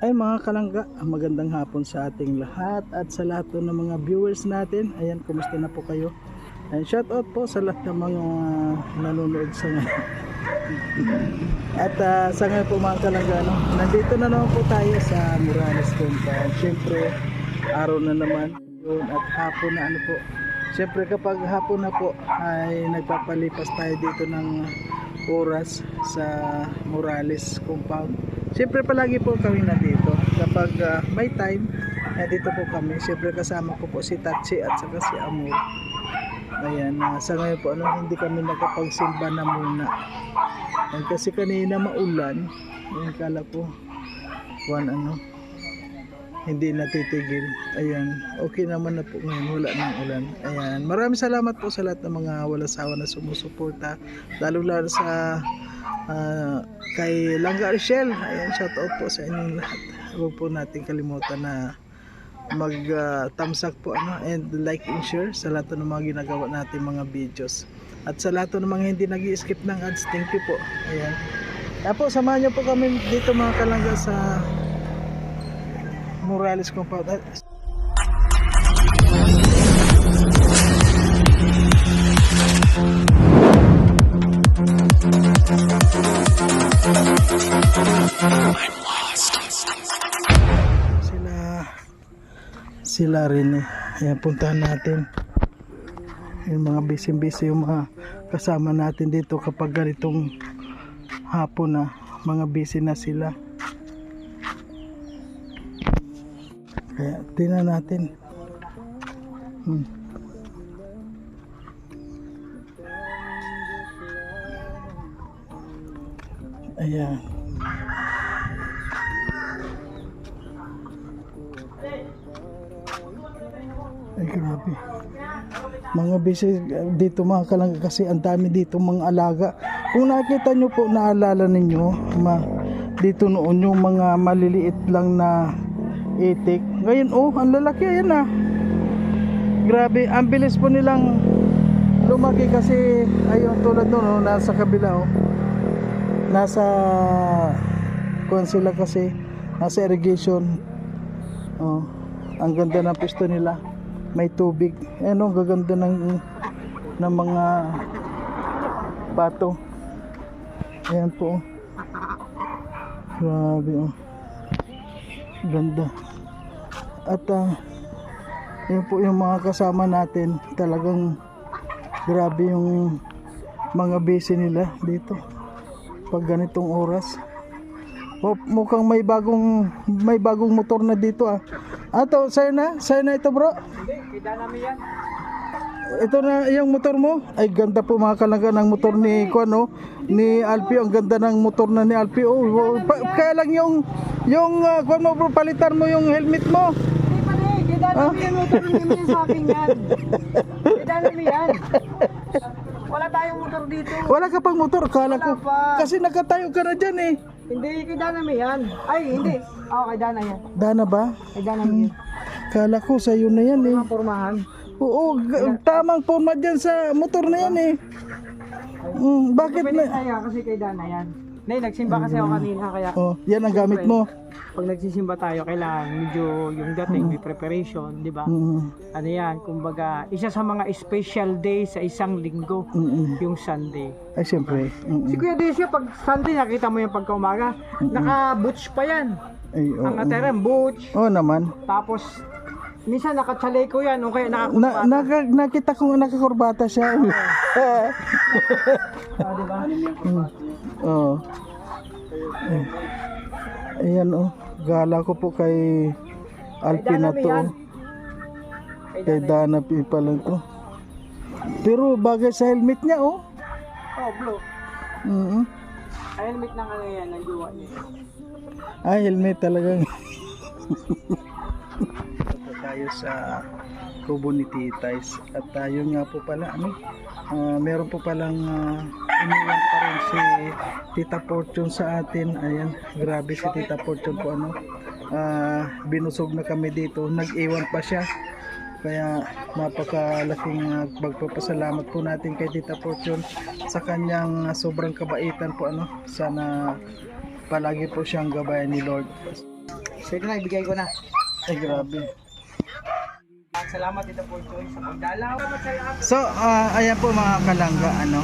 Ay mga kalangga, magandang hapon sa ating lahat at sa lahat ng mga viewers natin. Ayan, kumusta na po kayo? And shout out po sa lahat ng mga nanonood sa ngayon. At sa ngayon po mga kalangga, no, nandito na naman po tayo sa Morales Compound. Siyempre, araw na naman yun at hapon na ano po. Siyempre kapag hapon na po ay nagpapalipas tayo dito ng oras sa Morales Compound. Siyempre palagi po kami nandito kapag may time, dito po kami. Siyempre kasama ko po si Tatsi at saka si Amor. Ayan, sa ngayon po hindi kami nakapagsimba na muna. And kasi kanina maulan, yung kala ko hindi natitigil. Ayan, okay naman na po ngayon, wala nang ulan. Ayan, maraming salamat po sa lahat ng mga walang sawa na sumusuporta, lalo sa kay Langga Richelle. Ayan, shout out po sa inyong lahat. Huwag po natin kalimutan na mag thumbs up po and like and share sa lahat ng mga ginagawa natin mga videos. At sa lahat ng mga hindi nag-i-skip ng ads, thank you po. Ayan. Kaya po, samahan niyo po kami dito mga kalangga sa Morales Compound. Sila rin Ayan, puntahan natin yung mga busy yung mga kasama natin dito kapag ganitong hapon na mga busy na sila. Kaya tingnan natin. Ayan. Ay grabe. Mga busy dito mga kalangga kasi ang dami dito mga alaga. Kung nakita nyo po, naalala ninyo dito noon yung mga maliliit lang na itik. Ngayon ang lalaki, ayan grabe, ang bilis po nilang lumaki kasi ayun tulad noon nasa kabila nasa kuwan sila kasi nasa irrigation. Ang ganda ng pisto nila, may tubig. Ang gaganda ng mga pato. Ayan po, grabe ganda. At yun po yung mga kasama natin, talagang grabe yung mga busy nila dito pag ganitong oras. Mukhang may bagong motor na dito Ato, sa'yo na ito bro? Hindi, kita namin yan. Ito na yung motor mo? Ay ganda po mga kalangga ng motor ni ni Alpio. Ang ganda ng motor na ni Alpio. Kaya lang yung kuwan mo bro, palitan mo yung helmet mo. Hindi pa rin, kita namin yan motor, hindi mo yan sa akin yan. Kita namin yan. Wala tayong motor dito. Wala ka pang motor, kala ko. Pa. Kasi nakatayo ka na dyan Hindi, kita namin yan. Ay, hindi. Kay Dana yan. Dana ba? Kay Dana yan. Kala ko sa'yo na yan Mga pormahan. Oo, tamang format dyan sa motor na yan bakit Pwede na? tayo kasi kay Dana yan. Nagsimba kasi ako kanina kaya. Yan ang gamit mo. Pag nagsisimba tayo, kailangan medyo yung dating may preparation, di ba? Ano yan, kumbaga, isa sa mga special day sa isang linggo, yung Sunday. Ay, siyempre. Si Kuya Desio, pag Sunday, nakita mo yung pagkaumaga, naka-boots pa yan. Ay, Ang naterang boots. Naman. Tapos, minsan nakachaleko yan, o kaya nakakurbata. Nakita ko nakakurbata siya. Diba? Ayan gala ko po kay Alpin na to. Kay Dana pala to. Pero bagay sa helmet niya blue. Helmet ng yan, ng jowa niya. Ay, helmet talagang. Ito tayo sa kubo ni Titays. At yun nga po pala, meron po palang iniwan pa rin si Tita Fortune sa atin. Ayan, grabe si Tita Fortune po binusog na kami dito, nag-iwan pa siya. Kaya napakalaking magpapasalamat po natin kay Tita Fortune sa kanyang sobrang kabaitan po. Sana palagi po siyang gabayan ni Lord. Pwede na, ibigay ko na. Ay, grabe. Salamat Tita Fortune sa pagdalaw. So, ayan po mga kalangga, ano,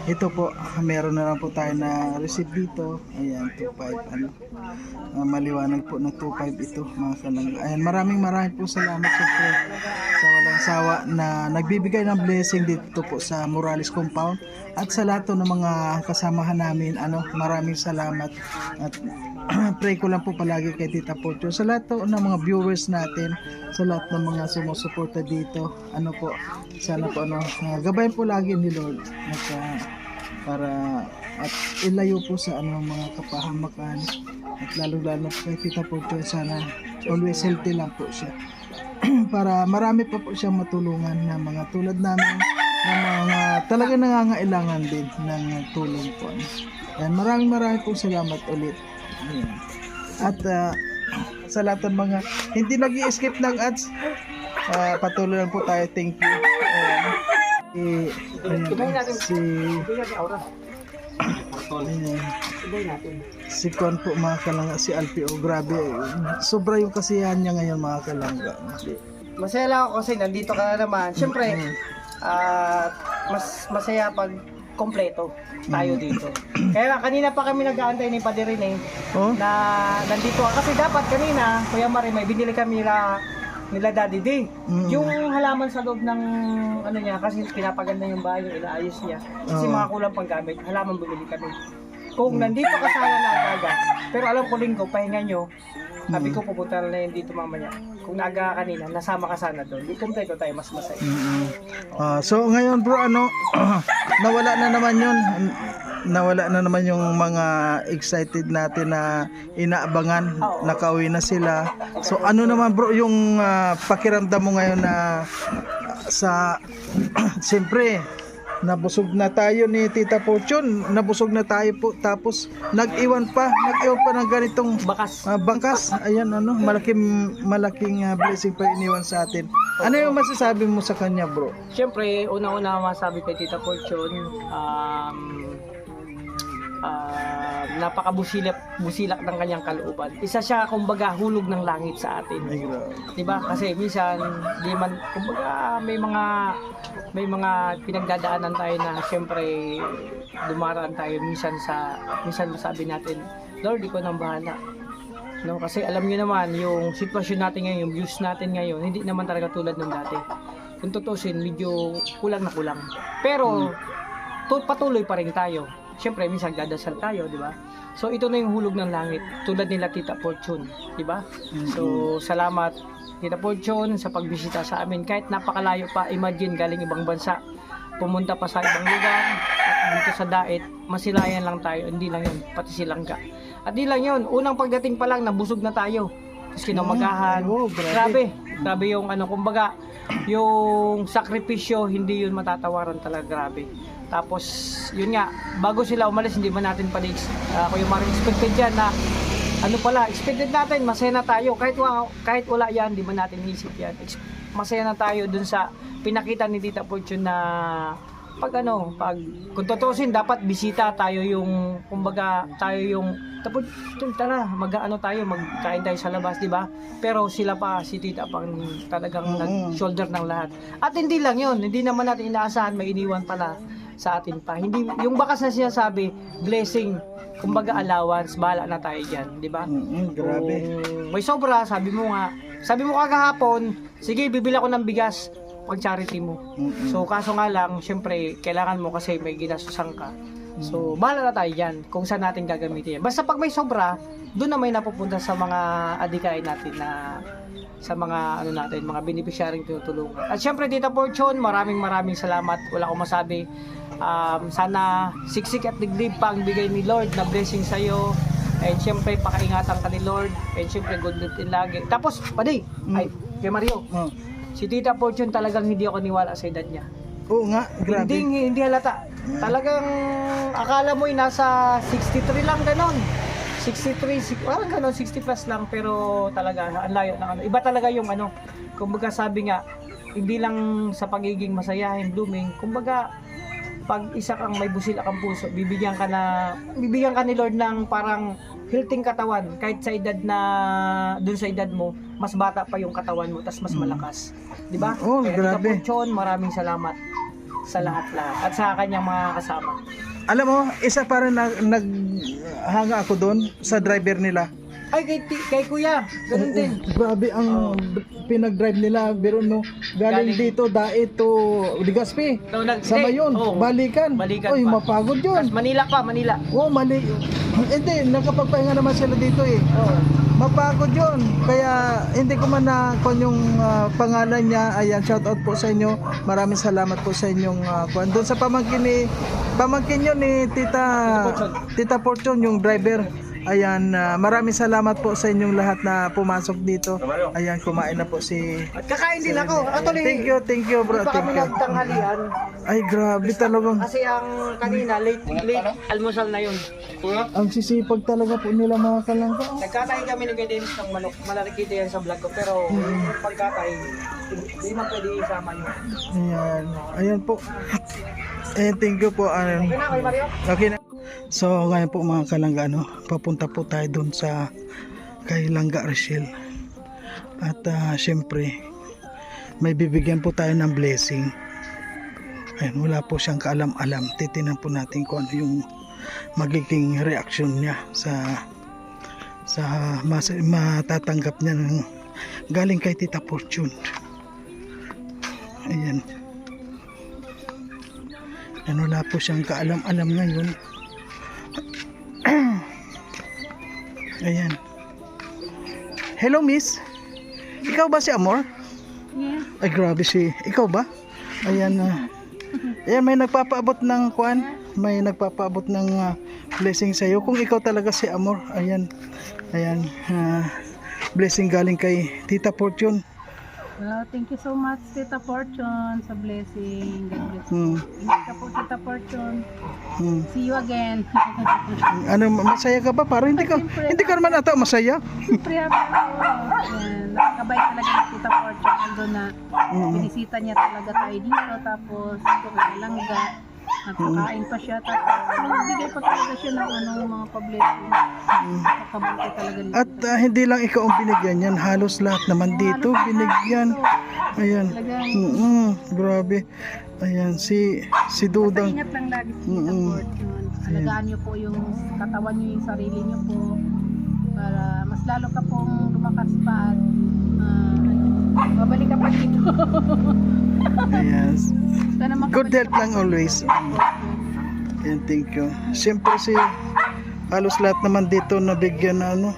ito po, meron na lang po tayo na receipt dito. Ayan, 2.5, ano, maliwanag po na 2.5 ito mga kalangga. Ayan, maraming po salamat siyempre sa walang sawa na nagbibigay ng blessing dito po sa Morales Compound at sa lahat po ng mga kasamahan namin, ano, maraming salamat at pray ko lang po palagi kay Tita Fortune sa lahat po ng mga viewers natin, sa lahat ng mga sumusuporta dito, ano po, sana po ano, gabayan po lagi ni Lord at para at ilayo po sa ano mga kapahamakan at lalo kay Tita Fortune, sana always healthy lang po siya para marami pa po siyang matulungan na mga tulad namin na mga talaga nangangailangan din ng tulong po. Yan, maraming po salamat ulit. Ayan. At sa lahat ng mga hindi nag-i-skip ng ads, patuloy lang po tayo. Thank you. Si Kon po mga kalangga, si Alpio, grabe, sobra yung kasiyahan niya ngayon mga kalangga. Masaya lang ako kasi nandito ka na naman. Siyempre, mas masaya pag kompleto tayo dito. Kaya kanina pa kami nag-aantay ni Padre Rene na nandito ka. Kasi dapat kanina, Kuya Mari, may binili kami nila Daddy D. Yung halaman sa loob ng ano niya, kasi pinapaganda yung bahay, yung inaayos niya. Kasi mga kulang pang gamit, halaman bumili kami. Kung nandito ka sana na agaga, pero alam ko linggo, pahinga nyo, sabi ko pupunta na yun dito mamaya. Kung naaga kanina, nasama ka sana doon. Di kompleto tayo, mas masaya. So ngayon bro, ano, nawala na naman yung mga excited natin na inaabangan, nakauwi na sila. So ano naman bro yung pakiramdam mo ngayon na sa siyempre nabusog na tayo ni Tita Fortune, nabusog na tayo po, tapos nag-iwan pa ng ganitong bakas. Ayan, ano, malaking blessing pa iniwan sa atin. Ano yung masasabi mo sa kanya bro? Siyempre, una-una masabi kay Tita Fortune, napakabusilak ng kanyang kalooban. Isa siya kumbaga hulog ng langit sa atin. Diba? Kasi minsan di man kumbaga may mga pinagdadaanan tayo na siyempre dumaraan tayo minsan masabi natin, Lord, ikaw nang bahala. No, kasi alam niyo naman yung sitwasyon natin ngayon, yung views natin ngayon, hindi naman talaga tulad ng dati. Kung tutusin, medyo kulang na kulang. Pero patuloy pa rin tayo. Siyempre, minsan dadasal tayo, di ba? So, ito na yung hulog ng langit, tulad nila Tita Fortune, di ba? So, salamat Tita Fortune sa pagbisita sa amin. Kahit napakalayo pa, imagine, galing ibang bansa, pumunta pa sa ibang lugar, at dito sa Dait, masilayan lang tayo, hindi lang yun, pati silangga. At di lang yun, unang pagdating pa lang, nabusog na tayo. Tapos kinamagahan, grabe yung ano, kumbaga, yung sakripisyo, hindi yun matatawaran talaga, grabe. Tapos, yun nga, bago sila umalis, hindi man natin pala, Kuya Mari, expected yan na, ano pala, expected natin, masaya na tayo. Kahit wala yan, hindi man natin isip yan. Masaya na tayo dun sa pinakita ni Tita Fortune na, kung tutusin, dapat bisita tayo yung, kumbaga, tayo yung, tapos, tara, magkain tayo sa labas, di ba? Pero sila pa, si Tita pang talagang nag-shoulder ng lahat. At hindi lang yun, hindi naman natin inaasahan, may iniwan pala sa atin pa. Hindi yung bakas na sinasabi, blessing, kumbaga allowance, bahala na tayo diyan, di ba? Grabe. May sobra, sabi mo kagahapon, sige, bibili ako ng bigas pag charity mo. So kaso nga lang, syempre, kailangan mo kasi may ginastusan ka. So, bahala na tayo diyan kung saan natin gagamitin yan. Basta pag may sobra, doon na may napupunta sa mga adikain natin na sa mga mga beneficiaryong tinutulungan. At syempre Tita Fortune, maraming salamat. Wala akong masabi. Sana siksik at diglib pa ang bigay ni Lord na blessing sa iyo. And syempre pakaingatan ka ni Lord. And syempre good luck din lagi. Tapos, Padi, kay Mario. Si Tita Fortune talagang hindi ako niwala sa edad niya. Oo nga, grabe. Hindi halata. Talagang akala mo nasa 63 lang ganon. 63, parang gano'n, 60 plus lang, pero talaga, ang layo ng ano. Iba talaga yung ano, kumbaga sabi nga, hindi lang sa pagiging masayahin, blooming, kumbaga, pag isa kang may busilak ang puso, bibigyan ka ni Lord ng parang healthy katawan. Kahit sa edad na, dun sa edad mo, mas bata pa yung katawan mo, tas mas malakas. Di ba? Oh, Kaya grabe. Tita Porchon, maraming salamat sa lahat-lahat. At sa kanyang mga kasama. Alam mo, isa pa rin naghanga ako doon sa driver nila. Ay, kay Kuya, ganun din. Grabe ang pinag-drive nila, pero no, galing Galing- dito, Daet to Legazpi. So, Sama yun, balikan. Balikan Oy, pa. mapagod yun. Tas Manila pa, Manila. Oh, mali. Hindi, nakapagpahinga naman sila dito eh. Oo. Mapagod yun. Kaya hindi ko man na kung yung pangalan niya. Ayan, shout out po sa inyo. Maraming salamat po sa inyong kung doon sa pamangkin yun ni Tita Porchon, yung driver. Ayan, maraming salamat po sa inyong lahat na pumasok dito. Ayan, kumain na po si... At kakain din ako. Actually, Thank you bro. Hindi pa kami Thank you. nagtanghalian. Ay, grabe talagang. Kasi ang kanina, late almusal na yun. Ang sisipag talaga po nila mga kalangka. Nagkatayin kami ng Dennis ng manok. Malalakita yan sa vlog ko. Pero pagkatayin, hindi man pwede isama yun. Ayan po. Thank you po. Okay na, kay Mario? Okay na. So ngayon po mga kalangga, papunta po tayo doon sa kay Langga Rachel. At syempre may bibigyan po tayo ng blessing. Ayun, wala po siyang kaalam-alam. Titinan po natin kung ano yung magiging reaction niya sa matatanggap niya ng galing kay Tita Porchon. Ayan. Wala po siyang kaalam-alam ngayon. Ayan. Hello miss. Ikaw ba si Amor? Yeah. Ay grabe ikaw ba? Ayan. Ayan, may nagpapaabot ng kuan. May nagpapaabot ng blessing sa iyo. Kung ikaw talaga si Amor. Ayan. Ayan. Blessing galing kay Tita Porchon. Well, thank you so much, Tita Fortune, sa blessing. God bless you. Ingat ka po, Tita Fortune. See you again. Ano, masaya ka ba? Parang hindi ka naman ata masaya. Siyempre, happy ako. Ayan, nakakabay talaga ni Tita Fortune. Ando na binisita niya talaga tayo dito. Tapos, ito kay Langga. Nagpakain pa siya. Tapos, bigay pa talaga siya ng mga pa-blessing. Nakabuti talaga nito. At hindi lang ikaw ang binigyan yan, halos lahat naman dito binigyan. Ayan. Grabe. Ayan, si Dudang. Ingat lang lagi si Tita Fortune. Alagaan niyo po yung katawan niyo, yung sarili niyo po. Para mas lalo ka pong lumakas pa at babalik ka pa dito. Yes. Sana Good health lang always. Ayan, thank you. Siyempre halos lahat naman dito nabigyan na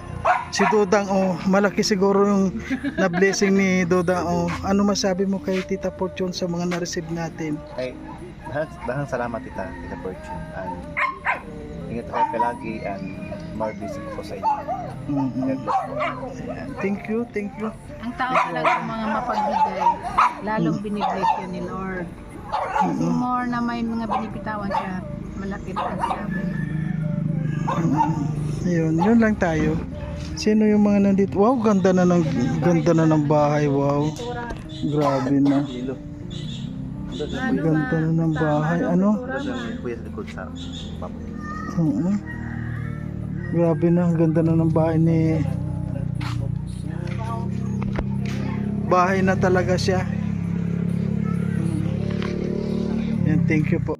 si Dudang, malaki siguro yung na-blessing ni Dudang. Ano masabi mo kay Tita Fortune sa mga na-receive natin? Ay, dahang salamat Tita Fortune. And ingat ako palagi and more blessing po sa inyo. God bless po. Ayan, thank you. Ang tao talaga yung mga mapagbigay, lalong binibless yun ni Lord. Kasi more na may mga binipitawan siya, malaki pa siya. Yun lang tayo. Sino yung mga nandito? Wow, ganda na ng bahay. Wow. Grabe na. Ang ganda na ng bahay. Ano? Kuya sa likod sa papa. Grabe na, ang ganda na ng bahay bahay na talaga siya. Yan, thank you po.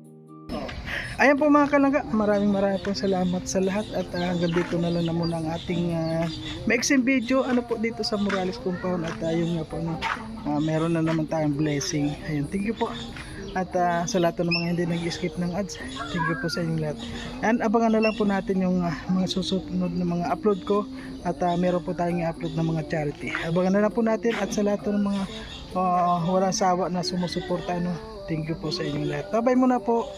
Ayan po mga kalangga, maraming po salamat sa lahat at hanggang dito na lang na muna ang ating maiksing video po dito sa Morales Compound at yung nga po meron na naman tayong blessing. Ayan, thank you po. At sa lahat ng mga hindi nag-skip ng ads, thank you po sa inyong lahat. And abangan na lang po natin yung mga susunod na mga upload ko at meron po tayong i-upload ng mga charity. Abangan na lang po natin at sa lahat ng mga walang sawa na sumusuporta, thank you po sa inyong lahat. Bye muna po.